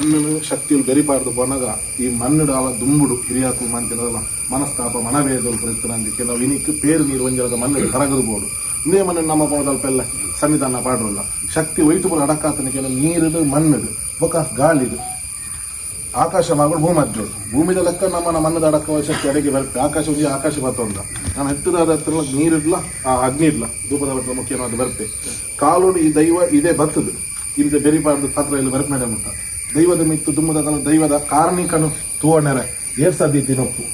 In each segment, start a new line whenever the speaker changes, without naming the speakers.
ಮಣ್ಣು ಶಕ್ತಿಯಲ್ಲಿ ಬೆರಿಪಾರ್ದು ಪೋನಾಗ ಈ ಮಣ್ಣು ಅವ ದುಂಬುಡು ಹಿರಿಯಾಕು ಮಂತಿನಲ್ಲ ಮನಸ್ತಾಪ ಮನವೇದಲು ಪ್ರತಿನಂದಿ ಕೆಲವು ಇನಿಕ್ ಪೇರು ನೀರು ಒಂಜಲದ ಮಣ್ಣು ಕರಗದು ಬೋಡು ಇಂದೇ ಮಣ್ಣು ನಮ್ಮ ಪೋದಲ್ಪೆಲ್ಲ ಸನ್ನಿಧಾನ ಪಾಡ್ರಲ್ಲ ಶಕ್ತಿ ಒಯ್ತು ಪುರ ಅಡಕಾತನ ಕೆಲವು ನೀರಿದು ಮಣ್ಣುದು ಬೊಕ ಗಾಳಿದು ಆಕಾಶ ಮಗಳು ಭೂಮಧ್ಯ ಭೂಮಿದ ಲೆಕ್ಕ ನಮ್ಮ ಮಣ್ಣದ ಅಡಕವ ಶಕ್ತಿ ಅಡಿಗೆ ಬರುತ್ತೆ ಆಕಾಶ ಒಂಜಿ ಆಕಾಶ ಬರ್ತೊಂದ ನಾನು ಹೆತ್ತದಾದ ಹತ್ರ ನೀರಿಡ್ಲ ಆ ಅಗ್ನಿ ಇಡ್ಲ ಧೂಪದ ಬರ್ತದ ಮುಖ್ಯವಾದ ಬರುತ್ತೆ ಕಾಲೋಡು ಈ ದೈವ ಇದೇ ಬರ್ತದೆ ಇಲ್ಲಿ ಬೆರಿಪಾರ್ದು ಪಾತ್ರ ಇಲ್ಲಿ ಬರಪ್ಮೇಲೆ ಮುಟ್ಟ ದೈವದ ಮಿತ್ತು ದುಮ್ಮದ ಕಾಲ ದೈವದ ಕಾರಣಿಕನು ತೂವಣೆರೆ ಏರ್ಸದ್ದೀತಿ ನೊಪ್ಪು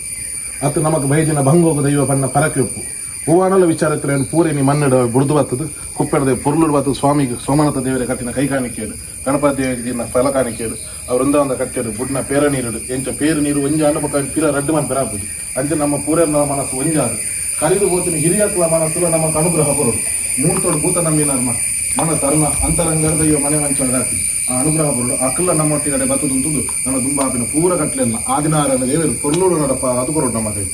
ಅತ್ತು ನಮಕ್ ಬೈದಿನ ಭಂಗೋಗ ದೈವ ಬಣ್ಣ ಪರಕೆ ಉಪ್ಪು ಹೂವಾಣಲ ವಿಚಾರಕ್ಕೆ ಪೂರೇನಿ ಮನ್ನಡ ಬುಡ್ದು ಬರ್ತದೆ ಕುಪ್ಪೆಡದೆ ಪುರ್ಲುಡು ಬರ್ತದೆ ಸ್ವಾಮಿಗೆ ಸೋಮನಾಥ ದೇವರ ಕಟ್ಟಿನ ಕೈಕಾಣಿಕೆಯರು ಗಣಪತಿ ದೇವರಿಗೆ ಫಲ ಕಾಣಿಕೆಯರು ಅವರಿಂದ ಒಂದು ಕಟ್ಟಿಯರು ಬುಡ್ನ ಪೇರ ನೀರು ಎಂಚ ಪೇರು ನೀರು ಒಂಜಿ ಅಣ್ಣ ಪಕ್ಕ ಪಿರ ರಡ್ಡು ಮನ್ ಪೆರಾಪುಜಿ ಅಂಚೆ ನಮ್ಮ ಪೂರ ಮನಸ್ಸು ಒಂಜಾದು ಕಲಿದು ಹೋತಿನ ಹಿರಿಯತ್ವ ಮನಸ್ಸುಲ ನಮಗೆ ಅನುಗ್ರಹ ಕೊಡೋದು ಮೂರ್ತೋಡು ಭೂತ ನಂಬಿನ ಮನ ತರುಣ ಅಂತರಂಗದ ಇವ ಮನೆ ಮಂಚ ಹಾಕಿ ಆ ಅನುಗ್ರಹ ಬರೋದು ಅಕ್ಕಲ್ಲ ನಮ್ಮೊಟ್ಟಿಗಡೆ ಬತ್ತದುಂತುದು ನನ್ನ ದುಂಬಾಪಿನ ಪೂರ ಕಟ್ಲೆಲ್ಲ ಆದಿನಾರಾಯಣ ದೇವರು ಕೊಲ್ಲೂರು ನಡಪ ಅದು ಕೊರೋಡು ನಮ್ಮ ದೇವಿ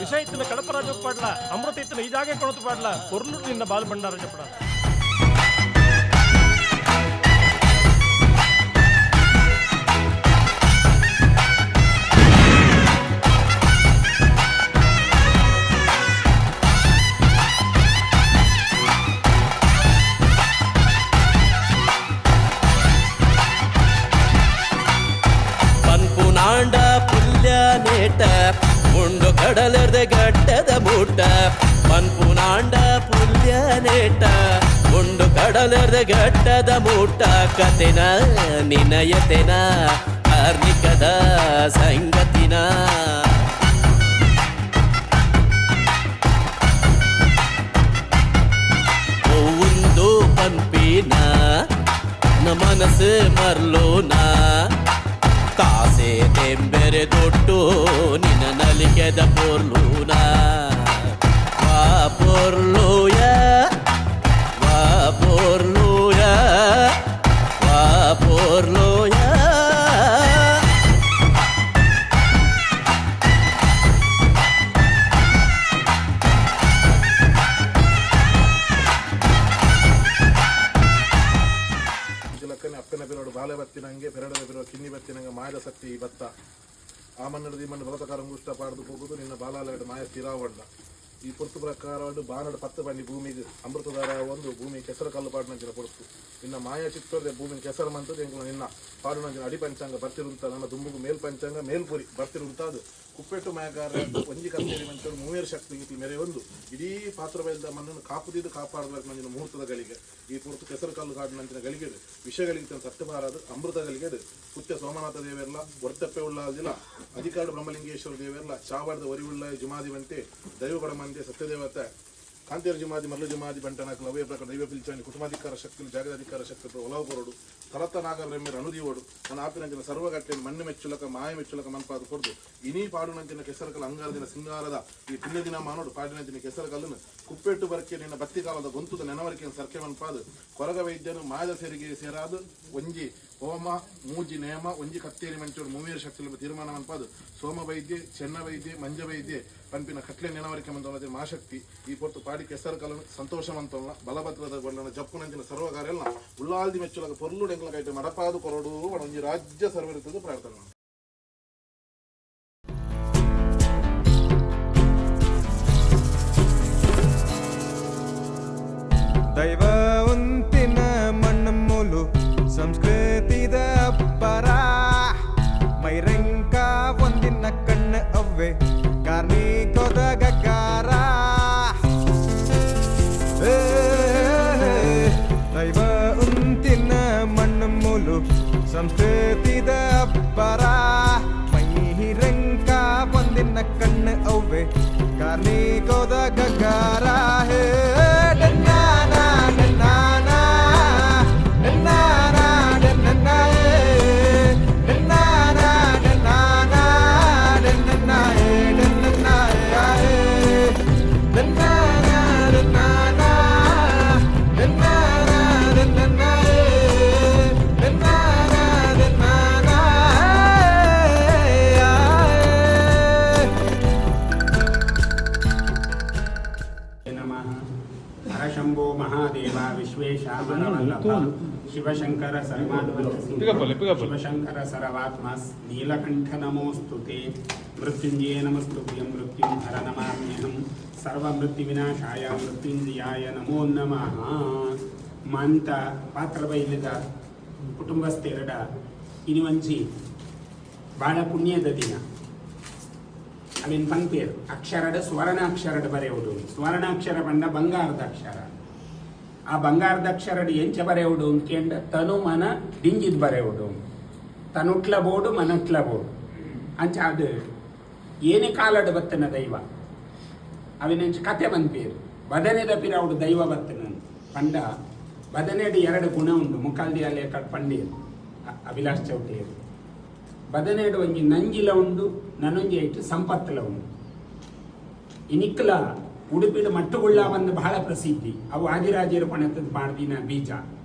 ವಿಷ ಇತ್ತಿನ ಕಡಪರಾಜ ಪಾಡ್ಲ ಅಮೃತ ಇತ್ತಿನ ಈ ಜಾಗೆ ಕೊಣತು ಪಾಡ್ಲ ಕೊರ್ಲು ನಿನ್ನ ಬಾಲ್ ಭಂಡಾರ ಜಪಡ
ಪನ್ಪುನಾಂಡ ಪುಲ್ಯ ನೇಟ ಉಂಡು ಕಡಲರ್ದ ಗಡ್ಡದ ಮೂಟ ಪನ್ಪುನಾಂಡ ಪುಲ್ಯ ನೇಟ ಉಂಡು ಕಡಲರ್ದ ಗಡ್ಡದ ಮೂಟ ಕತೆನ ನಿನಯತೆನ ಕಾರ್ಣಿಕದ ಸಂಗತಿನ ಒಂದು ಪನ್ಪಿನ ಮನಸ್ಸು ಮರ್ಲೋನ ಕಾಸೆ ತೆಂಬೆರೆ ದೊಡ್ಡು ನಿನ್ನ ನಲಿಕೆದ ಪೊರ್ಲೂನ ವಾ ಪೊರ್ಲೂಯ ವಾ ಪೊರ್ಲೂಯ ವಾ ಪೊರ್ಲೂಯ
ಅಪ್ಪನ ಬೆರೋಡು ಬಾಲೆ ಬತ್ತಿನಂಗೆ ಪೆರಡದ ಬೆರೋ ಕಿನ್ನಿ ಬತ್ತಿನಂಗೆ ಮಾಯದ ಸತ್ತಿ ಬತ್ತ ಆ ಮಣ್ಣು ಈ ಮಣ್ಣು ಬಲತಕಾರ ಮುಷ್ಟ ಪಾಡ್ದು ಹೋಗುದು ನಿನ್ನ ಬಾಲಾಲಡು ಮಾಯ ಸ್ಥಿರಾವಡ್ಡ ಈ ಪುರ್ತು ಪ್ರಕಾರ ಬಾನಡ 10 ಬಂಡಿ ಭೂಮಿಗೆ ಅಮೃತದಾರ ಒಂದು ಭೂಮಿ ಕೆಸರು ಕಲ್ಲು ಪಾಡಿನಂಚಿನ ಪುರ್ತು ನಿನ್ನ ಮಾಯ ಚಿತ್ತೋದೆ ಭೂಮಿ ಕೆಸರು ಮಂತದ್ದು ಎಂಗಳು ನಿನ್ನ ಪಾಡಿನಂಚಿನ ಅಡಿ ಪಂಚಾಂಗ ಬರ್ತಿರುಂತ ನನ್ನ ದುಂಬುಗು ಮೇಲ್ ಪಂಚಾಂಗ ಮೇಲ್ಪುರಿ ಬರ್ತಿರುಂತಾದು ಕುಪ್ಪೆಟ್ಟು ಮಾಯಗಾರ ಒಂಜಿ ಕತ್ತೇರಿ ಮಂಚರು ಮೂವೇರು ಶಕ್ತಿ ಮೇರೆ ಒಂದು ಇಡೀ ಪಾತ್ರ ಬಯಲ್ದ ಮಣ್ಣನ್ನು ಕಾಪುದಿದ್ದು ಕಾಪಾಡಬೇಕು ನಂಜಿನ ಮುಹೂರ್ತದ ಗಳಿಗೆ ಈ ಪುರ್ತು ಕೆಸರು ಕಲ್ಲು ಕಾಡಿನಂಚಿನ ಗಳಿಗೆಡು ವಿಷಯಗಳಿಗೆ ಸತ್ಯಬಾರದು ಅಮೃತಗಳಿಗೆಡು ಪುತ್ಯ ಸೋಮನಾಥ ದೇವೆರ್ಲ ಒರ್ತಪ್ಪೆ ಉಳ್ಳಾದಿಲ್ಲ ಅಧಿಕಾಡು ಬ್ರಹ್ಮಲಿಂಗೇಶ್ವರ ದೇವೆರ್ಲ ಚಾವಾಡದ ಒರಿವುಳ್ಳ ಜುಮಾದಿ ಬಂತೆ ದೈವಗಡ ಮಂತೆ ಸತ್ಯದೇವತೆ ಕಾಂತೇರ ಜುಮಾದಿ ಮರಳು ಜುಮಾದಿ ಬಂಟನಾಕ ನವೇ ಪ್ರಕಾರ ದೈವ ಪಿಲ್ಚಾನಿ ಕುಟುಂಬಾಧಿಕಾರ ಶಕ್ತಿ ಜಾಗದಾಧಿಕಾರ ಶಕ್ತಿ ಒಲವು ಕೊರಡು ತರತ ನಾಗರ ರೆಮ್ಮೆ ಅನುದಿಯೋಡು ನನ್ನ ಆಪಿನಂಚಿನ ಸರ್ವಗಟ್ಟೆಯನ್ನು ಮಣ್ಣು ಮೆಚ್ಚುಲಕ ಮಾಯ ಮೆಚ್ಚುಲಕ ಮನ್ಪಾದು ಕೊಡ್ದು ಇನಿ ಪಾಡುನಂಚಿನ ಕೆಸರಕಲ್ ಅಂಗಾರದಿನ ಸಿಂಗಾರದ ಈ ಪುಣ್ಯ ದಿನ ಮಾನೋಡು ಪಾಡಿನಂಚಿನ ಕೆಸರಕಲ್ಲನ್ನು ಕುಪ್ಪೆಟ್ಟು ಬರಕೆ ನಿನ್ನ ಬತ್ತಿ ಕಾಲದ ಗೊಂತುದ ನೆನವರಿಕೆಯನ್ನು ಸರ್ಕೆ ಮನ್ಪಾದು ಕೊರಗ ವೈದ್ಯನು ಮಾಯದ ಸೇರಿಗೆ ಸೇರಾದು ಒಂಜಿ ಹೋಮ ಮೂಜಿ ನೇಮ ಒಂಜಿ ಕತ್ತೇರಿ ಮಂಚೋಡು ಮೂವೇರು ಶಕ್ತಿ ತೀರ್ಮಾನ ಮನ್ಪಾದು ಸೋಮ ವೈದ್ಯೆ ಚೆನ್ನ ವೈದ್ಯೆ ಮಂಜ ವೈದ್ಯೆ ಪಂಪಿನ ಕಟ್ಲೆ ನೆನವರಿಕೆ ಮಂತೊಂದು ಮಾಶಕ್ತಿ ಈ ಪೊರ್ತು ಪಾಡಿ ಕೆಸರು ಕಲನು ಸಂತೋಷವಂತೊಲ್ಲ ಬಲಭದ್ರದ ಗೊಲ್ಲನ ಜಪ್ಪುನಂಚಿನ ಸರ್ವಕಾರ್ಯಲ್ಲ ಉಳ್ಳಾಲ್ದಿ ಮೆಚ್ಚುಲಾಗ ಪೊರ್ಲು ಡೆಂಗ್ಲ ಕೈಟೆ ಮಡಪಾದು ಕೊರಡು ಒಂಜಿ ರಾಜ್ಯ ಸರ್ವರಿತದ ಪ್ರಾರ್ಥನೆ.
ದೈವ ಉಂತಿನ ಮಣ್ಣಮೂಲು ಸಂಸ್ಕೃತಿದ ಪರ ಮೈರಂಕ ಒಂದಿನ ಕಣ್ಣು ಅವ್ವೆ ಕಾರ್ಮಿಕದ ಗಗ್ಗಾರ ದೈವ ಉಂತಿನ ಮಣ್ಣಮೂಲು ಸಂಸ್ಕೃತಿದ ಪರ ಮೈರಂಕ ಒಂದಿನ ಕಣ್ಣು ಅವ್ವೆ ಕಾರ್ಮಿಕದ ಗಗ್ಗಾರ ಹೇ
ಶಂಭೋ ಮಹಾದೇವ ವಿಶ್ವೇಶಾಮರವಲ್ಲಭ ಶಿವಶಂಕರ ಶಿವಶಂಕರ ಸರ್ವಾತ್ಮ ನೀಲಕಂಠ ನಮೋಸ್ತುತೆ ಮೃತ್ಯುಂಜಯ ನಮಸ್ತುಭ್ಯಂ ಮೃತ್ಯುಂಧರ ನಮಾಮ್ಯಹಂ ಸರ್ವಮೃತ್ಯು ವಿನಾಶಾಯ ಮೃತ್ಯುಂಜಯಾಯ ನಮೋ ನಮಃ. ಮಂತ ಪಾತ್ರ ಬೈಲಿದ ಕುಟುಂಬಸ್ಥೆರಡ ಇನಿವಂಚಿ ಬಾಳ ಪುಣ್ಯದ ದಿನ ಅವೇನು ಪಂಪೇರು ಅಕ್ಷರಡ ಸ್ವರ್ಣಾಕ್ಷರಡ ಬರೆಯುವುದು ಸ್ವರ್ಣಾಕ್ಷರ ಬಂದ ಬಂಗಾರದ ಅಕ್ಷರ ಆ ಬಂಗಾರದ ಅಕ್ಷರಡು ಎಂಚ ಬರೆಯುವುದು ಅಂದ್ಕೊಂಡ ತನು ಮನ ದಿಂಗಿದ್ ಬರೆಯುವುದು ತನುಟ್ಲ ಬೋಡು ಮನಟ್ಲ ಬೋಡು ಅಂಚ ಅದು ಏನೇ ಕಾಲಡು ಬತ್ತನ ದೈವ ಅವಿನಂಚ ಕತೆ ಬಂದ್ಪೇರು ಬದನೆದ ಪಿರವುಡು ದೈವ ಬತ್ತನ ಪಂಡ ಬದನೆಡು ಎರಡು ಗುಣ ಉಂಡು ಮುಖಾಲ್ದಿ ಅಲೆ ಪಂಡೇರು ಅಭಿಲಾಷ್ ಚೌಟಿಯರು ಬದನೇಡು ಒಂಜಿ ನಂಜಿಲ ಉಂಡು ನನೊಂಜಿ ಐಟು ಸಂಪತ್ತಲ ಉಂಡು ಇನಿಕ್ಲ ಉಡುಪಿಡು ಮಟ್ಟುಗುಳ್ಳ ಒಂದು ಬಹಳ ಪ್ರಸಿದ್ಧಿ ಅವು ಆದಿರಾಜರು ಪಣತದ ಮಾಡ್ದಿನ ಬೀಜ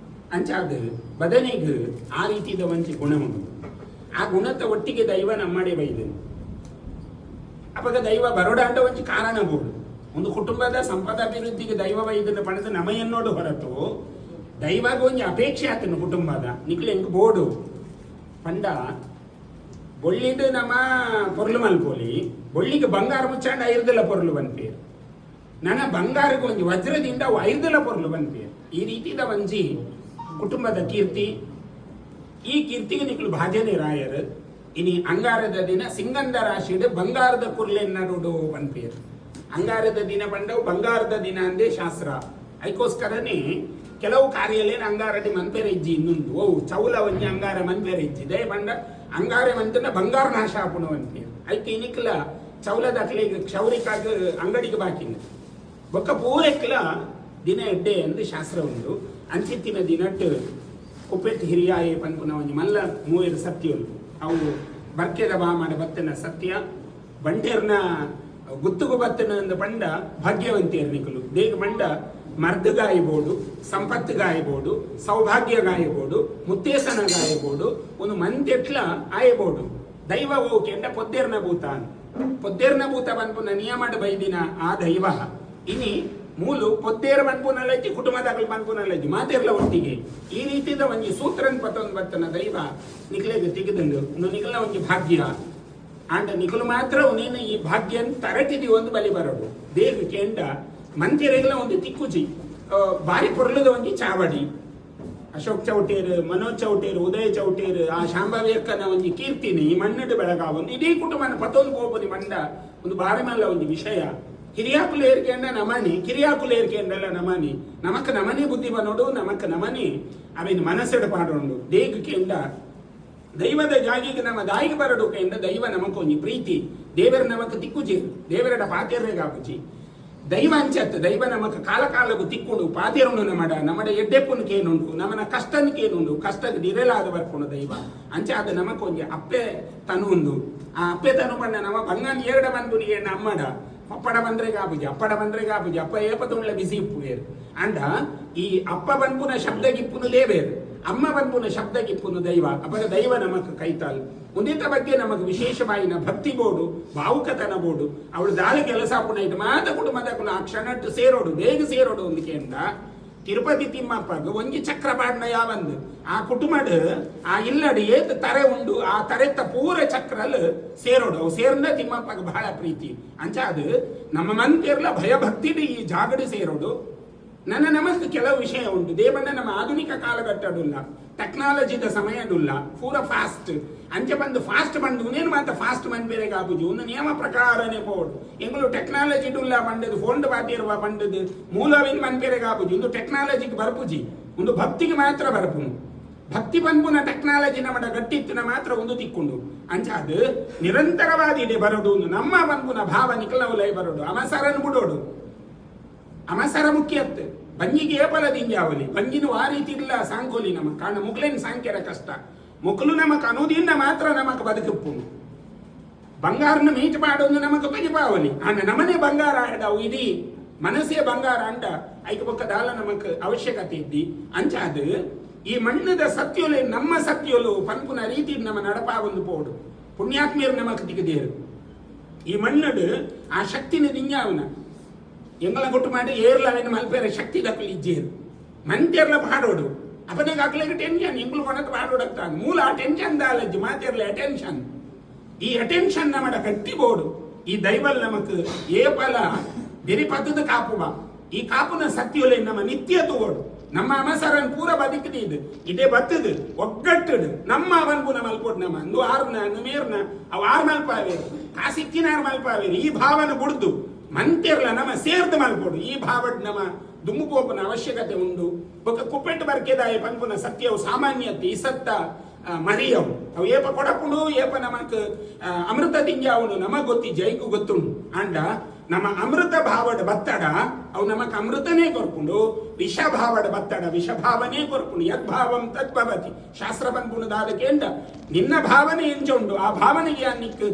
ಅಂಚಾದ ಬದನೆಗೆ ಆ ರೀತಿದ ಒಂಜಿ ಗುಣ ಉಂಡು ಆ ಗುಣದ ಒಟ್ಟಿಗೆ ದೈವ ನಮ್ಮಡೆ ಬೈದನು ಅವಾಗ ದೈವ ಬರೋಡಾಂಡ ಒಂಜಿ ಕಾರಣ ಬೋಡು ಒಂದು ಕುಟುಂಬದ ಸಂಪದಾಭಿವೃದ್ಧಿಗೆ ದೈವ ಬೈದನ ಪಣದ ನಮಯನ್ನೋಡು ಹೊರತು ದೈವಾಗ ಒಂಜಿ ಅಪೇಕ್ಷೆ ಆತನು ಕುಟುಂಬದ ನಿಕ್ಲೆ ಹೆಂಗ್ ಬೋಡು ಪಂಡ ಬೊಳ್ಳಿದು ನಮ್ಮ ಪೊರ್ಲು ಮಲ್ಪೋಲಿ ಬೊಳ್ಳಿಗೆ ಬಂಗಾರ ಮುಚ್ಚಾಂಡ ಐರ್ದಲ ಪೊರ್ಲು ಬಂದ್ಪೇರು ನನ್ನ ಬಂಗಾರಕ್ಕೆ ಒಂಜಿ ವಜ್ರದಿಂದ ಐರ್ದಲ ಪೊರ್ಲು ಬಂದ್ಪೇರು ಈ ರೀತಿದ ಒಂಜಿ ಕುಟುಂಬದ ಕೀರ್ತಿ ಈ ಕೀರ್ತಿಗೆ ನಿಕ್ಲು ಭಾಜನೆ ರಾಯರು ಇನಿ ಅಂಗಾರದ ದಿನ ಸಿಂಗಂದ ರಾಶಿಡು ಬಂಗಾರದ ಕುರ್ಲೆನ್ನರುಡು ಬಂದ್ಪೇರು ಅಂಗಾರದ ದಿನ ಬಂದವು ಬಂಗಾರದ ದಿನ ಅಂದೇ ಶಾಸ್ತ್ರ ಅದಕ್ಕೋಸ್ಕರನೇ ಕೆಲವು ಕಾರ್ಯಲೇನು ಅಂಗಾರಡಿ ಮನ್ಪೇರ ಇಜ್ಜಿ ಇನ್ನೊಂದು ಓ ಚೌಲ ಒಂಜಿ ಅಂಗಾರ ಮನ್ಪೇರ ಇಜ್ಜಿದೆ ಬಂದ ಅಂಗಾರೆ ಮಂತನ ಬಂಗಾರ ನಾಶ ಆಪುಣು ಅಂತ ಐಕೆ ಇನಿಕ್ಲ ಚೌಲದ ಅಕ್ಲಿಗೆ ಕ್ಷೌರಿಕಾಗ ಅಂಗಡಿಗೆ ಬಾಕಿನ ಬೊಕ್ಕ ಪೂರೆಕ್ಲ ದಿನ ಎಡ್ಡೆ ಎಂದು ಶಾಸ್ತ್ರ ಉಂಡು ಅಂಚಿತ್ತಿನ ದಿನಟ್ಟು ಕುಪ್ಪೆಟ್ಟು ಹಿರಿಯಾಯಿ ಪನ್ಪುನ ಒಂಜಿ ಮಲ್ಲ ಮೂವೇರು ಸತ್ಯಗಳು ಅವು ಬರ್ಕೆದ ಬಾಮಡ ಬತ್ತನ ಸತ್ಯ ಬಂಟೇರ್ನ ಗುತ್ತುಗು ಬತ್ತನ ಅಂದ ಪಂಡ ಭಾಗ್ಯವಂತಿಯರು ನಿಕಲು ದೇಗ ಬಂಡ ಮರ್ದಗಾಯಬೋಡು ಸಂಪತ್ತುಗಾಯಬೋಡು ಸೌಭಾಗ್ಯಗಾಯಬೋಡು ಮುತ್ತೇಸನಗಾಯಬೋಡು ಒಂದು ಮಂತೆಟ್ಲ ಆಯಬೋಡು ದೈವ ಓಕೆ ಅಂಡ ಪೊದ್ದೇರ್ನ ಭೂತ ಬನ್ಪುನ ನಿಯಮಡ ಬೈದಿನ ಆ ದೈವ ಇನಿ ಮೂಲು ಪೊದ್ದೇರ ಬನ್ಪುನಲ್ಲೈತಿ ಕುಟುಂಬದಾಗಲು ಬನ್ಪುನಲ್ಲೈತಿ ಮಾತೆರ್ಲ ಒಟ್ಟಿಗೆ ಈ ರೀತಿದ ಒಂಜಿ ಸೂತ್ರನ್ ಪತ್ತೊಂದು ಬರ್ತನ ದೈವ ನಿಕ್ಲೆಗೆ ತೆಗೆದಂಡು ನಿಕಲ್ನ ಒಂಜಿ ಭಾಗ್ಯ ಆಂಡ ನಿಕಲು ಮಾತ್ರ ನೀನು ಈ ಭಾಗ್ಯನ್ ತರಟಿದಿ ಒಂದು ಬಲಿ ಬರೋಡು ದೇಗ ಕೆಂಡ ಮಂತ್ರಿಗಳ ಒಂದು ತಿಕ್ಕುಜಿ ಬಾರಿ ಪೊರ್ಲದ ಒಂಜಿ ಚಾವಡಿ ಅಶೋಕ್ ಚೌಟೇರು ಮನೋಜ್ ಚೌಟೇರು ಉದಯ ಚೌಟೇರು ಆ ಶಾಂಭವಿಯಕ್ಕನ ಒಂಜಿ ಕೀರ್ತಿನಿ ಈ ಮಣ್ಣಡು ಬೆಳಗಾವೊಂದು ಇಡೀ ಕುಟುಂಬನ ಪತ್ತೊಂದು ಹೋಗ್ಬೋದು ಮಂಡ ಒಂದು ಬಾರಿ ಮಲ್ಲ ಒಂದು ವಿಷಯ ಹಿರಿಯಾಕುಲು ಏರ್ಕೆಂಡ ನಮನಿ ಕಿರಿಯಾಕುಲು ಏರ್ಕೆಂಡಲ್ಲ ನಮನಿ ನಮಕ್ ನಮನಿ ಬುದ್ಧಿ ಬನೋಡು ನಮಕ್ ನಮನಿ ಅವೇನು ಮನಸ್ಸೆಡು ಪಾಡೋಂಡು ದೇಗ ಕೆಂಡ ದೈವದ ಜಾಗಿಗೆ ನಮ್ಮ ದಾಯಿಗೆ ಬರಡು ಕೆಂಡ ದೈವ ನಮಕ್ ಒಂಜಿ ಪ್ರೀತಿ ದೇವರ ನಮಕ್ ತಿಕ್ಕುಜಿ ದೇವರಡ ಪಾತೆರ್ರೆಗಾಪುಜಿ ದೈವ ಅಂಚತ್ ದೈವ ನಮಕ್ ಕಾಲ ಕಾಲಗೂ ತಿಕ್ಕೊಂಡು ಪಾತಿರುಂಡು ನಮ್ಮಡ ಎಡ್ಡೆಪ್ಪುನಕ್ಕೆ ಏನುಂಡು ನಮ್ಮನ ಕಷ್ಟನಕ್ಕೆ ಏನುಂಡು ಕಷ್ಟಕ್ಕೆ ನಿರಲಾದ ಬರ್ಕೊಂಡು ದೈವ ಅಂಚ ಅದು ನಮಕ್ ಒಂಜಿ ಅಪ್ಪೆ ತನು ಉಂಡು ಆ ಅಪ್ಪೆ ತನು ಬಣ್ಣ ನಮ್ಮ ಬಂಗನ್ ಏರಡ ಬಂದು ನೀ ನಮ್ಮಡ ಪಪ್ಪಡ ಬಂದ್ರೆ ಗಾಬುಜಿ ಅಪ್ಪಡ ಬಂದ್ರೆ ಗಾಬುಜಿ ಅಪ್ಪ ಏಪತ್ತುಳ್ಳ ಬಿಸಿ ಇಪ್ಪು ಬೇರು ಅಂಡ ಈ ಅಪ್ಪ ಬಂಪುನ ಶಬ್ದ ಗಿಪ್ಪುನು ಲೇಬೇರು ಅಮ್ಮ ಬಂದ್ಪುನ ಶಬ್ದಕ್ಕಿಪ್ಪುನು ದೈವ ಅಪಗ ದೈವ ನಮಕ್ ಕೈತಾಲ್ ಮುಂದಿತ ಬಗ್ಗೆ ನಮಕ್ ವಿಶೇಷವಾಯಿನ ಭಕ್ತಿ ಬೋಡು ಭಾವುಕತನ ಬೋಡು ಅವಳು ದಾಳಿ ಕೆಲಸ ಪುಣ ಇಟ್ಟು ಮಾತ ಕುಟುಂಬದ ಆ ಕ್ಷಣಟ್ಟು ಸೇರೋಡು ಬೇಗ ಸೇರೋಡು ಒಂದಕ್ಕೆ ಅಂತ ತಿರುಪತಿ ತಿಮ್ಮಪ್ಪಗ ಒಂಜಿ ಚಕ್ರ ಪಾಡ್ನ ಯಾವಂದು ಆ ಕುಟುಂಬಡ್ ಆ ಇಲ್ಲಡಿ ಏತ್ ತರೆ ಉಂಡು ಆ ತರೆತ್ತ ಪೂರ ಚಕ್ರಲ್ ಸೇರೋಡು ಅವು ಸೇರ್ನ ತಿಮ್ಮಪ್ಪಗ ಬಹಳ ಪ್ರೀತಿ ಅಂಚ ಅದು ನಮ್ಮ ಮಂತಿರ್ಲ ಭಯಭಕ್ತಿಡ್ ಈ ಜಾಗಡಿ ಸೇರೋಡು ನನ್ನ ನಮಸ್ತೆ ಕೆಲವು ವಿಷಯ ಉಂಟು ದೇವಣ್ಣ ನಮ್ಮ ಆಧುನಿಕ ಕಾಲಘಟ್ಟಡುಲ್ಲ ಟೆಕ್ನಾಲಜಿದ ಸಮಯಡುಲ್ಲ ಪೂರ ಫಾಸ್ಟ್ ಅಂಚೆ ಬಂದು ಫಾಸ್ಟ್ ಬಂದು ಉನೇನು ಮಾತ್ರ ಫಾಸ್ಟ್ ಮನ್ ಬೇರೆ ಆಪುಜಿ ಒಂದು ನಿಯಮ ಪ್ರಕಾರನೇ ಪೋಡು ಎಂಗಳು ಟೆಕ್ನಾಲಜಿ ಡುಲ್ಲ ಬಂಡದು ಫೋನ್ ಬಾತಿರುವ ಬಂಡದು ಮೂಲವಿನ ಮನ್ ಬೇರೆ ಆಪುಜಿ ಒಂದು ಟೆಕ್ನಾಲಜಿಗೆ ಬರ್ಪುಜಿ ಒಂದು ಭಕ್ತಿಗೆ ಮಾತ್ರ ಬರ್ಪುನು ಭಕ್ತಿ ಬಂದ್ಪುನ ಟೆಕ್ನಾಲಜಿ ನಮ್ಮಡ ಗಟ್ಟಿತ್ತಿನ ಮಾತ್ರ ಒಂದು ತಿಕ್ಕೊಂಡು ಅಂಚ ಅದು ನಿರಂತರವಾದ ಇದೆ ಬರೋದು ನಮ್ಮ ಬಂದ್ಪುನ ಭಾವ ನಿಖಲವಲೈ ಬರೋದು ಅಮಸರನ್ ಬಿಡೋಡು ಅಮಸರ ಮುಖ್ಯತ್ ಬಂಜಿಗೆ ಏಪಲದಿಂಜಾವಲಿ ಬಂಜಿನ ಆ ರೀತಿ ಇಲ್ಲ ಸಾಂಕೋಲಿ ನಮಕ್ ಕಾರಣ ಮುಗ್ಲೇನ್ ಸಾಂಕ್ಯರ ಕಷ್ಟ ಮುಕ್ಲು ನಮಕ್ ಅನುದಿಂದ ಮಾತ್ರ ನಮಕ್ ಬದುಕಪ್ಪು ಬಂಗಾರನ ಮೀಟ್ ಮಾಡೋದು ನಮಕ್ ಬಜಿಪಾವಲಿ ಆನ ನಮನೆ ಬಂಗಾರ ಆಡವು ಇಡೀ ಮನಸ್ಸೇ ಬಂಗಾರ ಅಂಡ ಐಕ ಪಕ್ಕ ದಾಲ ನಮಕ್ ಅವಶ್ಯಕತೆ ಇದ್ದಿ ಅಂಚಾದ ಈ ಮಣ್ಣದ ಸತ್ಯೋಲೆ ನಮ್ಮ ಸತ್ಯೋಲು ಪನ್ಪುನ ರೀತಿ ನಮ್ಮ ನಡಪ ಒಂದು ಪೋಡು ಪುಣ್ಯಾತ್ಮೀರ್ ನಮಕ್ ತಿಗದೇರು ಈ ಮಣ್ಣಡು ಆ ಶಕ್ತಿನ ದಿಂಜಾವನ ಎಂಗಳ ಕೊಟ್ಟು ಮಾಡಿ ಏರ್ಲವೇನು ಮಲ್ಪೇರೆ ಶಕ್ತಿ ದಕ್ಕಲು ಇಜ್ಜೇರು ಮಂತೇರ್ಲ ಪಾಡೋಡು ಅಪನೆಗೆ ಅಕ್ಲೆಗೆ ಟೆನ್ಷನ್ ಎಂಗಳು ಕೊನತ್ ಪಾಡೋಡಕ್ತಾಗ ಮೂಲ ಆ ಟೆನ್ಷನ್ ದಾಲಜ್ಜಿ ಮಾತೇರ್ಲ ಅಟೆನ್ಷನ್ ಈ ಅಟೆನ್ಷನ್ ನಮ್ಮಡ ಗಟ್ಟಿ ಬೋಡು ಈ ದೈವಲ್ ನಮಕ್ ಏಪಲ ಬೆರಿ ಪದ್ದದ ಕಾಪುವ ಈ ಕಾಪುನ ಸತ್ಯೋಲೆ ನಮ್ಮ ನಿತ್ಯ ತೋಡು ನಮ್ಮ ಅಮಸರನ್ ಪೂರ ಬದುಕಿದ ಇದೇ ಬತ್ತದು ಒಗ್ಗಟ್ಟದು ನಮ್ಮ ಅವನ್ಪುನ ಮಲ್ಪೋಡ್ ನಮ್ಮ ಅಂದು ಆರ್ನ ನುಮೇರ್ನ ಅವು ಆರ್ ಮಲ್ಪಾವೇರು ಕಾಸಿಕ್ಕಿನಾರ್ ಮಲ್ಪಾವೇರು ಈ ಭಾವನ ಬುಡ್ದು ಮಂತಿರ್ಲ ನಮ್ಮ ಸೇರ್ದು ಮಲ್ಪೋಡು ಈ ಭಾವಡ್ ನಮ್ಮ ದುಮ್ಮುಪೋಪನ ಅವಶ್ಯಕತೆ ಉಂಡು ಬೊಕ್ಕ ಕುಪ್ಪೆಟ್ಟು ಬರ್ಕೆದಾಯ ಪಂಪುನ ಸತ್ಯವು ಸಾಮಾನ್ಯತೆ ಇಸತ್ತ ಮರಿಯವು ಅವು ಏಪ ಕೊಡಪುಡು ಏಪ ನಮಕ್ ಅಮೃತ ತಿಂಜಾವುನು ನಮಗ್ ಗೊತ್ತಿ ಜೈಕು ಗೊತ್ತುಂಡು ಅಂಡ ನಮ್ಮ ಅಮೃತ ಭಾವಡ ಬತ್ತಡ ಅವು ನಮಕ್ ಅಮೃತನೇ ಕೊರ್ಪುಂಡು ವಿಷ ಭಾವಡ ಬತ್ತಡ ವಿಷ ಭಾವನೆ ಕೊರ್ಪುಂಡು ಯದ್ಭಾವಂ ತದ್ಭವತಿ ಶಾಸ್ತ್ರ ಪನ್ಪುಣದಾದ ಕೇಂಡ ನಿನ್ನ ಭಾವನೆ ಎಂಚುಂಡು ಆ ಭಾವನೆಗೆ ಅನ್ನಿಕ್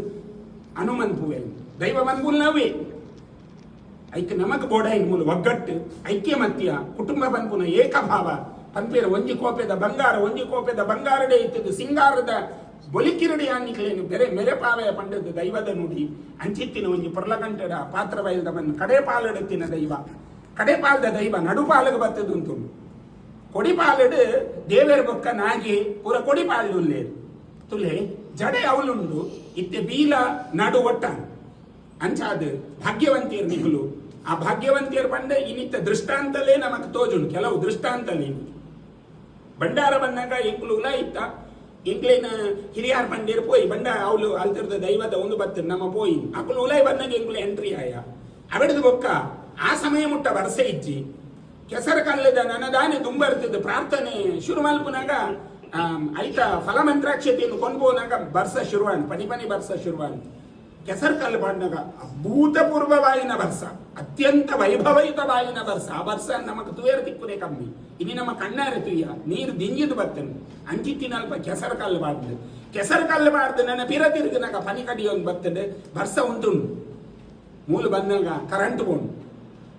ಅನುಮನ್ಪುವೆ ದೈವ ಮನ್ಪುಲ್ನವೇ ಐಕ್ಯ ನಮಕ್ ಬೋಡ ಮೂಲ ಒಗ್ಗಟ್ಟು ಐಕ್ಯಮತ್ಯ ಕುಟುಂಬ ಪನ್ಪುನ ಏಕಭಾವ ಪನ್ಪೇರ ಒಂಜಿ ಕೋಪೆದ ಬಂಗಾರಡೆ ಇತ್ತದು ಸಿಂಗಾರದ ಬೊಲಿಕಿರಡಿ ಅನ್ನಿಕ್ಲೇನು ಬೆರೆ ಮೆರೆಪಾವೆಯ ಪಂಡದ ದೈವದ ನುಡಿ ಅಂಚಿತ್ತಿನ ಒಂಜಿ ಪೊರ್ಲಗಂಟಡ ಪಾತ್ರ ಬಯಲ್ದವನ್ ಕಡೆಪಾಲಡುತ್ತಿನ ದೈವ ಕಡೆಪಾಲದ ದೈವ ನಡುಪಾಲಗ ಬತ್ತದು ಉಂಟು ಕೊಡಿಪಾಲಡು ದೇವೇರ್ ಬೊಕ್ಕ ನಾಗಿ ಪೂರ ಕೊಡಿಪಾಲುಲ್ಲೇರು ತುಲೆ ಜಡೆ ಅವಳುಂಡು ಇತ್ತೆ ಬೀಲ ನಡು ಒಟ್ಟ ಅಂಚಾದ ಭಾಗ್ಯವಂತಿಯರ್ ನಿಗುಲು ಆ ಭಾಗ್ಯವಂತಿಯರ್ ಬಂಡ ಇನ್ನಿತ್ತ ದೃಷ್ಟಾಂತಲೇ ನಮಕ್ ತೋಜುಂಡು ಕೆಲವು ದೃಷ್ಟಾಂತಲೇ ಬಂಡಾರ ಬಂದಾಗ ಎಂಕ್ಲುಲ ಇತ್ತ ಎಂಕ್ಲೇನ ಹಿರಿಯಾರ್ ಬಂಡೇರು ಪೋಯಿ ಬಂಡ ಅವಳು ಅಲ್ತಿರ್ದ ದೈವದ ಒಂದು ಬತ್ತ ನಮ್ಮ ಪೋಯಿ ಅಕ್ಕಲು ಉಲೈ ಬಂದಾಗ ಎಂಕ್ಲು ಎಂಟ್ರಿ ಆಯ ಅವೆಡದು ಬೊಕ್ಕ ಆ ಸಮಯ ಮುಟ್ಟ ವರ್ಷೆ ಇಜ್ಜಿ ಕೆಸರ ಕಲ್ಲದ ನನದಾನೆ ತುಂಬರ್ತಿದ್ದು ಪ್ರಾರ್ಥನೆ ಶುರು ಮಲ್ಪುನಾಗ ಐತ ಫಲಮಂತ್ರಾಕ್ಷತೆಯನ್ನು ಕೊಂಡ್ಬೋನಾಗ ಬರ್ಸ ಶುರುವಾನ್ ಪನಿ ಬರ್ಸ ಶುರುವಾನ್ ಕೆಸರ್ ಕಲ್ಲು ಬಂದಾಗ ಅಭೂತಪೂರ್ವವಾಯಿನ ವರ್ಷ ಅತ್ಯಂತ ವೈಭವಯುತವಾಯಿನ ವರ್ಷ ಆ ವರ್ಷ ನಮಕ್ ತುಯರ್ ತಿಕ್ಕುದೇ ಕಮ್ಮಿ ಇನ್ನು ನಮ್ಮ ಕಣ್ಣಾರೆ ತುಯ್ಯ ನೀರು ದಿಂಜಿದು ಬರ್ತನು ಅಂಚಿತ್ತಿನಲ್ಪ ಕೆಸರ್ ಕಲ್ಲು ಬಾರ್ದು ನನ್ನ ಪಿರ ತಿರುಗಿನಾಗ ಪನಿ ಕಡಿಯೊಂದು ಬರ್ತದೆ ವರ್ಷ ಉಂಟುಂಡು ಮೂಲ ಬಂದಾಗ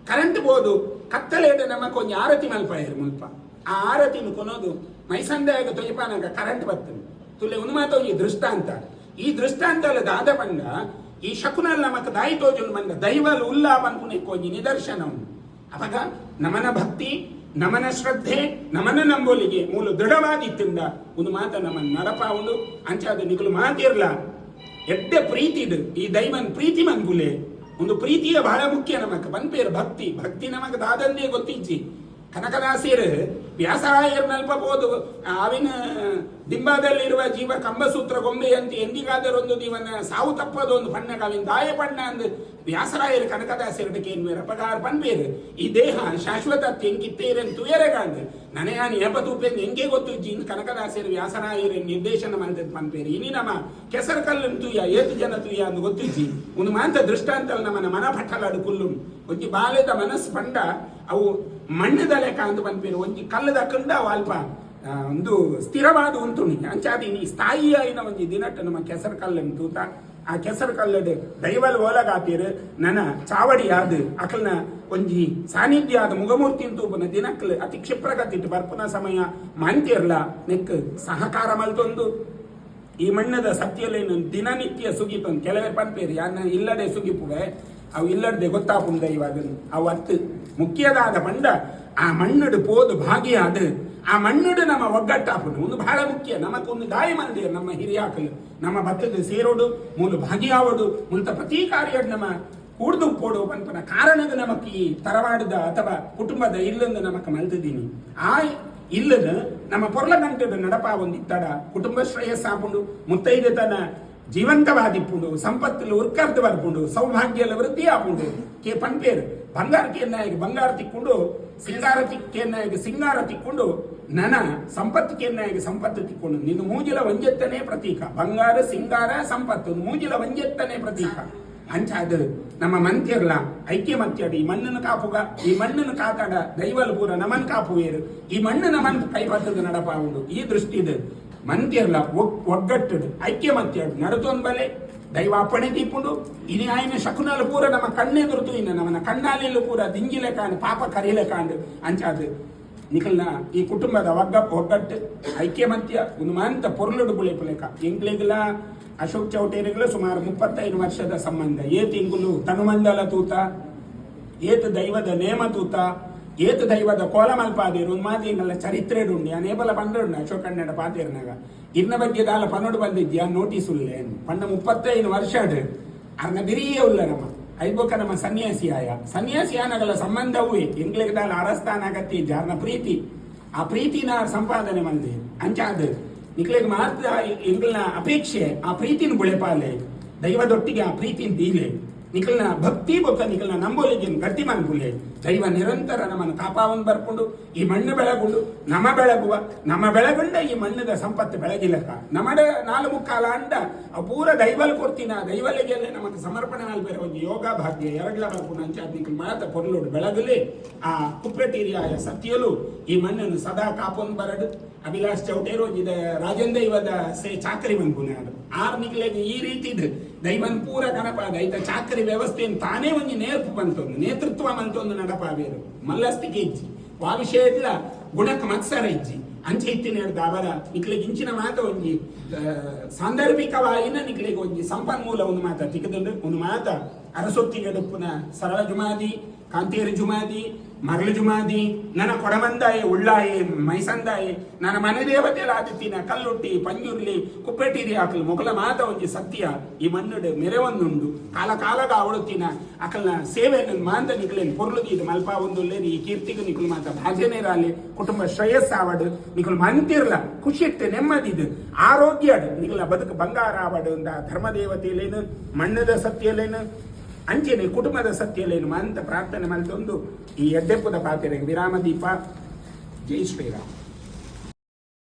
ಕರೆಂಟ್ ಬೋದು ಕತ್ತಲೇದ ನಮಕ್ ಒಂಜಿ ಆರತಿ ಮಲ್ಪಾಯರು ಮುಲ್ಪ ಆ ಆರತಿನ ಕೊನೋದು ಮೈಸಂದಾಗ ತೊಯ್ಪಾನಾಗ ಕರೆಂಟ್ ಬರ್ತದೆ ತುಲೆ ಒಂದು ಮಾತ ಒಂಜಿ ದೃಷ್ಟಾಂತ ಈ ದೃಷ್ಟಾಂತಲ ದಾದ ಬಂಡ ಈ ಶಕುನಲ್ ನಮಕ್ ದಾಯಿ ತೋಜುಂಡು ಬಂಡ ದೈವಲ್ ಉಲ್ಲಾ ಪನ್ಪುನ ಕೊಂಜಿ ನಿದರ್ಶನ ಉಂಡು ಅವಾಗ ನಮನ ಭಕ್ತಿ ನಮನ ಶ್ರದ್ಧೆ ನಮನ ನಂಬೋಲಿಗೆ ಮೂಲ ದೃಢವಾದಿತ್ತಿಂದ ಒಂದು ಮಾತ ನಮನ್ ನಡಪ ಉಂಡು ಅಂಚಾದ ನಿಗುಲು ಮಾತಿರ್ಲ ಎಡ್ಡೆ ಪ್ರೀತಿಡು ಈ ದೈವನ್ ಪ್ರೀತಿ ಮನ್ಬುಲೆ ಒಂದು ಪ್ರೀತಿಯ ಬಹಳ ಮುಖ್ಯ ನಮಕ್ ಪನ್ಪೇರ್ ಭಕ್ತಿ ನಮಕ್ ದಾದಂದೇ ಗೊತ್ತಿಜ್ಜಿ ಕನಕದಾಸಿಯರು ವ್ಯಾಸರಾಯರ್ ನಲ್ಪಬಹುದು ಅವಿನ ದಿಂಬದಲ್ಲಿರುವ ಜೀವ ಕಂಬಸೂತ್ರ ಗೊಂಬೆ ಅಂತ ಎಂದಿಗಾದರೊಂದು ಜೀವನ ಸಾವು ತಪ್ಪದು ಒಂದು ಪಣ್ಣ ಕಾಲಿನ ದಾಯ ಪಣ್ಣ ಅಂದ್ ವ್ಯಾಸರಾಯರು ಕನಕದಾಸಿಯರ್ಡಕ್ಕೆ ಏನ್ವೇರ ಅಪಗಾರ ಪನ್ಬೇರು ಈ ದೇಹ ಶಾಶ್ವತ ಎಂಕಿತ್ತೇರೆನ್ ತುಯರೆಗಾಂದ್ ನನಯಾನಿ ಏಪತೂಪೆಂದು ಎಂಗೆ ಗೊತ್ತು ಇನ್ನು ಕನಕದಾಸಿಯರು ವ್ಯಾಸರಾಯರು ನಿರ್ದೇಶನ ಮಾಡಿದ್ ಪನ್ಪೇರು ಇನಿ ನಮ್ಮ ಕೆಸರ ಕಲ್ಲನ್ ತುಯ್ಯ ಏತು ಜನ ತುಯ್ಯ ಅಂದ್ ಗೊತ್ತಿಜ್ಜಿ ಒಂದು ಮಾಂತ ದೃಷ್ಟಾಂತಲ್ ನಮ್ಮನ ಮನ ಪಟ್ಟಲಾಡು ಕುಲ್ಲು ಒಂಜಿ ಬಾಲೆದ ಮನಸ್ಸು ಪಂಡ ಅವು ಮಣ್ಣದ ಲೆಕ್ಕ ಅಂತ ಬಂದ್ಪೇರು ಒಂಜಿ ಕಲ್ಲದ ಕಂಡ ಅವು ಅಲ್ಪ ಒಂದು ಸ್ಥಿರವಾದ ಉಂಟುಣಿ ಅಂಚಾದಿ ನೀ ಸ್ಥಾಯಿಯಾಯಿನ ಒಂಜಿ ದಿನಟ್ಟು ನಮ್ಮ ಕೆಸರು ಕಲ್ಲನ್ನು ತೂತ ಆ ಕೆಸರು ಕಲ್ಲಡು ದೈವಲ್ ಓಲಗಾತೀರು ನನ್ನ ಚಾವಡಿ ಆದು ಅಕಲ್ನ ಒಂಜಿ ಸಾನ್ನಿಧ್ಯ ಆದ ಮುಗಮೂರ್ತಿ ತೂಪುನ ದಿನಕ್ಲು ಅತಿ ಕ್ಷಿಪ್ರಗತಿಟ್ಟು ಬರ್ಪುನ ಸಮಯ ಮಾಂತಿರ್ಲ ನೆಕ್ ಸಹಕಾರ ಮಲ್ತೊಂದು ಈ ಮಣ್ಣದ ಸತ್ಯಲೇನು ದಿನನಿತ್ಯ ಸುಗಿತೊಂದು ಕೆಲವೇ ಪಂಪೇರಿ ಯಾನ ಇಲ್ಲದೆ ಸುಗಿಪುವೆ ಅವು ಇಲ್ಲದೆ ಗೊತ್ತಾಪುಂದ ಇವಾಗ ಅವು ಅತ್ತು ಮುಖ್ಯದಾದ ಪಂಡ ಆ ಮಣ್ಣುಡು ಪೋದು ಭಾಗಿಯಾದ ಆ ಮಣ್ಣುಡು ನಮ್ಮ ಒಗ್ಗಟ್ಟಾಪುನು ಒಂದು ಬಹಳ ಮುಖ್ಯ ನಮಗೊಂದು ದಾಯಿ ಮಂದಿ ನಮ್ಮ ಹಿರಿಯಾಕಲು ನಮ್ಮ ಭತ್ತದ ಸೇರೋಡು ಮೂಲ ಭಾಗಿಯಾವಡು ಮುಂತ ಪ್ರತಿ ಕಾರ್ಯ ನಮ್ಮ ಕೂಡ್ದು ಕೊಡು ಪಂಪನ ಕಾರಣದ ನಮಕ್ ಈ ತರವಾಡದ ಅಥವಾ ಕುಟುಂಬದ ಇಲ್ಲೊಂದು ನಮಕ್ ಮಲ್ತಿದ್ದೀನಿ ಆ ಇಲ್ಲದ ನಮ್ಮ ಪೊರ್ಲ ಗಂಟದ ನಡಪ ಒಂದಿತ್ತಡ ಕುಟುಂಬ ಶ್ರೇಯಸ್ಸಾಪುಂಡು ಮುತ್ತೈದತನ ಜೀವಂತವಾದಿಪ್ಪುಂಡು ಸಂಪತ್ತಲ್ಲಿ ಉರ್ಕರ್ದು ಬರ್ಪುಂಡು ಸೌಭಾಗ್ಯಲ ವೃದ್ಧಿ ಆಪುಂಡು ಕೆ ಪಂಪೇರು ಬಂಗಾರಕ್ಕೆ ಎನ್ನಾಗಿ ಬಂಗಾರ ತಿಕ್ಕೊಂಡು ಸಿಂಗಾರ ತಿಕ್ಕೆನ್ನಾಗಿ ಸಿಂಗಾರ ತಿಕ್ಕೊಂಡು ನನ ಸಂಪತ್ತಿಗೆ ಎನ್ನಾಗಿ ಸಂಪತ್ತು ತಿಕ್ಕೊಂಡು ನಿನ್ನ ಮೂಜಿಲ ವಂಜೆತ್ತನೇ ಪ್ರತೀಕ ಬಂಗಾರ ಸಿಂಗಾರ ಸಂಪತ್ತು ಮೂಜಿಲ ವಂಜೆತ್ತನೇ ಪ್ರತೀಕ ಅಂಚಾದ ನಮ್ಮ ಮಂತ್ಯರ್ಲ ಐಕ್ಯಮತ್ಯಡು ಈ ಮಣ್ಣನ್ನು ಕಾಪುಗ ಈ ಮಣ್ಣನ್ನು ಕಾತಾಡ ದೈವಲ್ ಪೂರ ನಮನ್ ಕಾಪುವೇರು ಈ ಮಣ್ಣು ನಮನ್ ಕೈಪತ್ತದ ನಡಪ ಉಂಡು ಈ ದೃಷ್ಟಿದ ಮಂತ್ಯರ್ಲ ಒಗ್ಗಟ್ಟಡು ಐಕ್ಯಮತ್ಯಡು ನಡತೊಂದ್ ಬಲೆ ದೈವ ಅಪ್ಪಣೆ ದೀಪುಂಡು ಇನಿ ಆಯ್ನ ಶಕುನಲು ಪೂರ ನಮ್ಮ ಕಣ್ಣೆ ದೊರೆತು ಇನ್ನ ನಮ್ಮನ ಕಣ್ಣಾಲಿಲು ಪೂರ ದಿಂಗಿಲೆ ಕಾಂಡು ಪಾಪ ಕರಿಲೆ ಕಾಂಡು ಅಂಚಾದ ನಿಖಲ್ನ ಈ ಕುಟುಂಬದ ಒಗ್ಗಟ್ಟು ಐಕ್ಯಮತ್ಯ ಒಂದು ಮಾಂತ ಪೊರ್ಲುಡು ಬುಳೆಪುಲೆಕ ಎಂಗ್ಲಿಗ್ಲ ಅಶೋಕ್ ಚೌಟೇರಿಗಳು ಸುಮಾರು 35 ವರ್ಷದ ಸಂಬಂಧ ಏತ್ ಇಂಗುಲು ತನುಮಂಡಲ ತೂತ ಏತ್ ದೈವದ ನೇಮ ತೂತ ಏತ್ ದೈವದ ಕೋಲಮಲ್ಪಾದೇರು ಒಂದು ಮಾತಿನಲ್ಲ ಚರಿತ್ರೆಡುಂಡಿ ಅನೇಬಲ ಪಂಡುಂಡು ಅಶೋಕ್ ಕನ್ನಡ ಪಾತೇರ್ನಾಗ ಇನ್ನ ಬಗ್ಗೆ ದಾಲ ಪನ್ನೋಡು ಬಂದಿದ್ಯಾ ನೋಟಿಸ್ ಉಲ್ಲೆ ಪಂಡ 35 ವರ್ಷ ಅರ್ನ ಬಿರಿಯೇ ಉಲ್ಲ ನಮ್ಮ ಐಬೋಕ ನಮ್ಮ ಸನ್ಯಾಸಿಯಾನಗಳ ಸಂಬಂಧವೂ ಎಂಗ್ಲಿಗೆ ದಾಲ ಅರಸ್ಥಾನ ಅಗತ್ಯ ಜಾರ್ನ ಪ್ರೀತಿ ಆ ಪ್ರೀತಿನ ಸಂಪಾದನೆ ಮಂದಿ ಅಂಚಾದ ನಿಕ್ಲೆಗೆ ಮಾತ್ರ ಎಂಗ್ಲನ ಅಪೇಕ್ಷೆ ಆ ಪ್ರೀತಿನ ಬುಳೆಪಾಲೆ ದೈವದೊಟ್ಟಿಗೆ ಆ ಪ್ರೀತಿನ ದೀಲೆ ನಿಖಲ್ನ ಭಕ್ತಿ ಬೊಕ್ಕ ನಿಖಲ್ನ ನಂಬೋಲಿಗೆ ಗಟ್ಟಿ ಮನ್ಪುಲೆ ದೈವ ನಿರಂತರ ನಮ್ಮನ್ನು ಕಾಪಾವನ್ ಬರ್ಕೊಂಡು ಈ ಮಣ್ಣು ಬೆಳಗುಂಡು ನಮ್ಮ ಬೆಳಗುಂಡ ಈ ಮಣ್ಣದ ಸಂಪತ್ತು ಬೆಳಗಿಲಕ್ಕ ನಮ್ಮಡ 4 ಅಂಡ ಪೂರ ದೈವಲ್ ಕೊಡ್ತೀನ ದೈವಲಿಗೆಲ್ಲ ನಮಗೆ ಸಮರ್ಪಣೆ ಮಲ್ಬೇರೆ ಒಂದು ಯೋಗ ಭಾಗ್ಯ ಎರಡ್ಲ ಬರ್ಕೊಂಡು ಅಂಚಾದ ನಿಖಲ್ ಮಾತ ಪೊರ್ಲೋಡು ಬೆಳಗಲಿ ಆ ಕುಪ್ಪೆಟೀರಿಯಾಯ ಸತ್ಯಲು ಈ ಮಣ್ಣನ್ನು ಸದಾ ಕಾಪೊಂದು ಬರಡು ಅಭಿಲಾಷ್ ಚೌಟೇರು ಇದ ರಾಜನ್ ದೈವದ ಚಾಕರಿ ಮನ್ಪುನೆ ಅದು ಆರ್ ನಿಕ್ಲೆಗೆ ಈ ರೀತಿದ್ ದೈವನ್ ಪೂರ ಕನಪ ದೈತ ಚಾಕರಿ ವ್ಯವಸ್ಥೆಯನ್ನು ತಾನೇ ಒಂದು ನೇರ್ಪು ಬಂತೊಂದು ನೇತೃತ್ವ ಮಂತೊಂದು ನಡಪಾವೇರು ಮಲ್ಲಸ್ತಿಗೆ ಇಜ್ಜಿ ಆ ವಿಷಯ ಇಲ್ಲ ಗುಣಕ್ಕೆ ಮತ್ಸರ ಇಜ್ಜಿ ಅಂಚೆ ಇತ್ತಿನ ಹೇಳ್ದ ಅವರ ನಿಕ್ಲೆಗೆ ಇಂಚಿನ ಮಾತ ಒಂಜಿ ಸಾಂದರ್ಭಿಕವಾಗಿನ ನಿಕ್ಲೆಗೆ ಒಂಜಿ ಸಂಪನ್ಮೂಲ ಒಂದು ಮಾತ ತಿಕ್ಕದುಂಡು ಒಂದು ಮಾತ ಅರಸೊತ್ತಿಗೆ ಡುಪ್ಪುನ ಸರಳ ಜುಮಾದಿ ಕಾಂತೇರಿ ಜುಮಾದಿ ಮರಳು ಜುಮಾದಿ ನನ್ನ ಕೊಡಮಂದಾಯೆ ಉಳ್ಳಾಯೆ ಮೈಸಂದಾಯೆ ನನ್ನ ಮನೆ ದೇವತೆಲ್ಲ ಆದಿತ್ತಿನ ಕಲ್ಲುಟ್ಟಿ ಪಂಜುರ್ಲಿ ಕುಪ್ಪೆಟೀರಿ ಹಾಕಲು ಮೊಗಲ ಮಾತ ಒಂಜಿ ಸತ್ಯ ಈ ಮಣ್ಣುಡು ಮೆರೆವೊಂದುಂಡು ಕಾಲಗ ಅವಳುತ್ತಿನ ಅಕಲ್ನ ಸೇವೆ ಮಾಂದ ನಿಕಲೇನು ಪೊರ್ಲುದೀದು ಮಲ್ಪ ಒಂದುಲ್ಲೇನು ಈ ಕೀರ್ತಿಗೂ ನಿಕಲು ಮಾತ ಭಾಜನೇರಾಲಿ ಕುಟುಂಬ ಶ್ರೇಯಸ್ಸಾವಡು ನಿಕಲು ಮಂತಿರ್ಲ ಖುಷಿಟ್ಟು ನೆಮ್ಮದಿದು ಆರೋಗ್ಯ ನಿಕಲ ಬದುಕು ಬಂಗಾರ ಆವಡು ಅಂದ ಧರ್ಮದೇವತೆಯಲ್ಲೇನು ಮಣ್ಣದ ಸತ್ಯಲೇನು ಅಂಚೆನೆ ಕುಟುಂಬದ ಸತ್ಯಲೇನು ಅಂತ ಪ್ರಾರ್ಥನೆ ಮಲ್ತೊಂದು ಈ ಎಡ್ಡೆಪ್ಪದ ಪಾತ್ರೆಗೆ ವಿರಾಮ ದೀಪ ಜೈ ಶ್ರೀರಾಮ್.